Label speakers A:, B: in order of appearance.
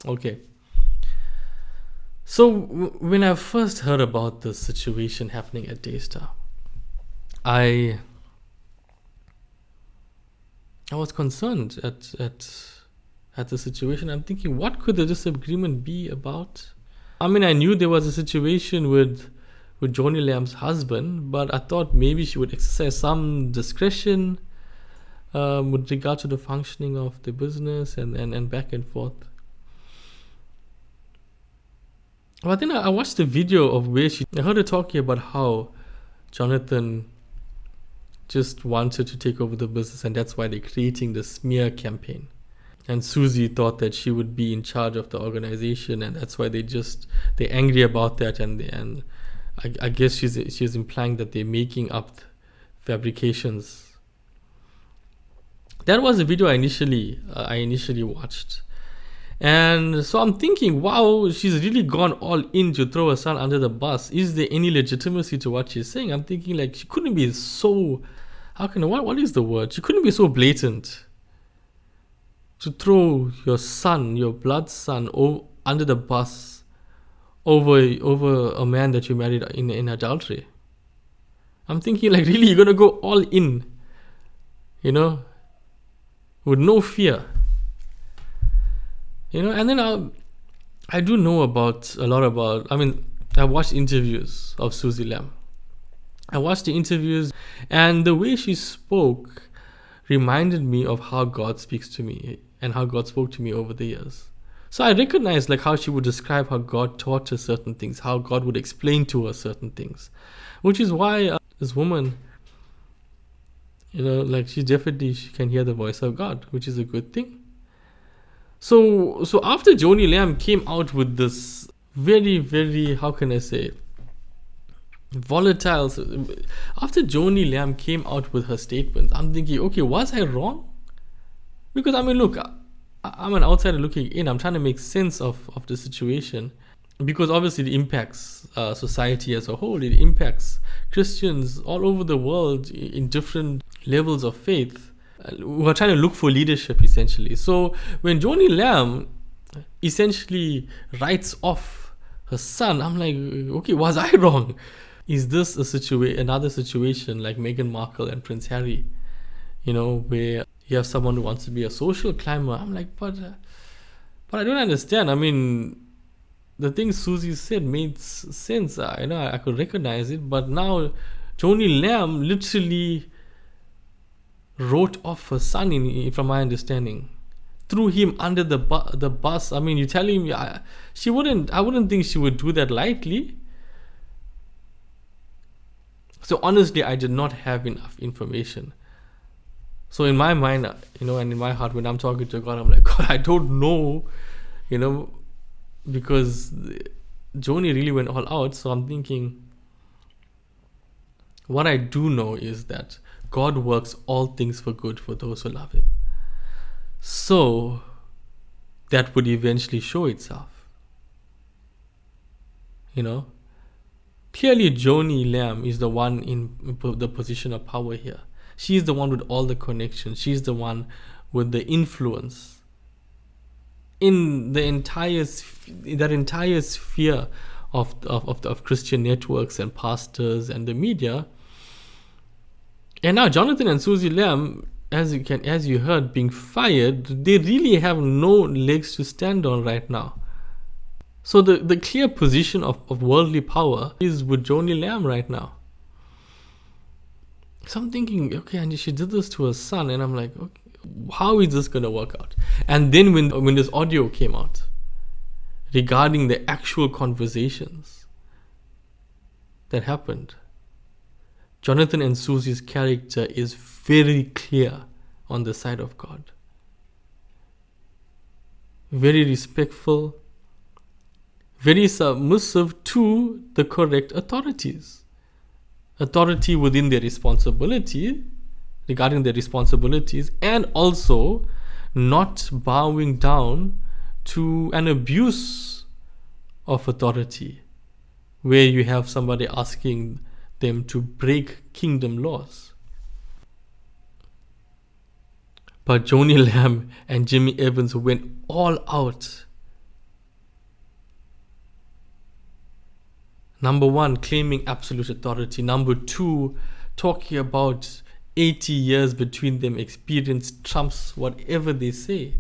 A: Okay. So when I first heard about the situation happening at Daystar, I I was concerned at the situation. I'm thinking, what could the disagreement be about? I mean, I knew there was a situation with Johnny Lamb's husband, but I thought maybe she would exercise some discretion with regard to the functioning of the business and back and forth. But then I watched the video of where I heard her talking about how Jonathan just wanted to take over the business, and that's why they're creating the smear campaign. And Susie thought that she would be in charge of the organization, and that's why they're angry about that. And I guess she's implying that they're making up fabrications. That was the video I initially watched, and so I'm thinking, wow, she's really gone all in to throw her son under the bus. Is there any legitimacy to what she's saying? I'm thinking, like, she couldn't be so, what is the word? She couldn't be so blatant to throw your son, your blood son, under the bus over a man that you married in adultery. I'm thinking, like, really, you're gonna go all in, with no fear. And then I do know a lot about, I watched interviews of Susie Lam. I watched the interviews, and the way she spoke reminded me of how God speaks to me and how God spoke to me over the years. So I recognized, like, how she would describe how God taught her certain things, how God would explain to her certain things, which is why this woman, she can hear the voice of God, which is a good thing. So after Johnny Lam came out with this very, very, how can I say, volatile, after Johnny Lam came out with her statements, I'm thinking, okay, was I wrong? Because look, I'm an outsider looking in. I'm trying to make sense of the situation, because obviously it impacts society as a whole. It impacts Christians all over the world in different levels of faith, who are trying to look for leadership, essentially. So when Johnny Lam essentially writes off her son, I'm like, okay, was I wrong? Is this another situation like Meghan Markle and Prince Harry, where you have someone who wants to be a social climber? I'm like, but I don't understand. The things Susie said made sense. I could recognize it, but now Johnny Lam literally wrote off her son, from my understanding, threw him under the bus. You're telling me I wouldn't think she would do that lightly. So honestly, I did not have enough information. So in my mind, and in my heart, when I'm talking to God, I'm like, God, I don't know, because Joni really went all out. So I'm thinking, what I do know is that God works all things for good for those who love him. So that would eventually show itself. Clearly Joni Lam is the one in the position of power here. She's the one with all the connections. She's the one with the influence in that entire sphere of Christian networks and pastors and the media. And now Jonathan and Susie Lam, as you heard, being fired, they really have no legs to stand on right now. So the clear position of worldly power is with Johnny Lam right now. So I'm thinking, okay, and she did this to her son, and I'm like, okay, how is this gonna work out? And then when this audio came out regarding the actual conversations that happened, Jonathan and Susie's character is very clear on the side of God. Very respectful, very submissive to the correct authorities. Authority within their responsibility, regarding their responsibilities, and also not bowing down to an abuse of authority, where you have somebody asking them to break kingdom laws. But Johnny Lam and Jimmy Evans went all out Number one, claiming absolute authority. Number two, talking about 80 years between them experience trumps whatever they say.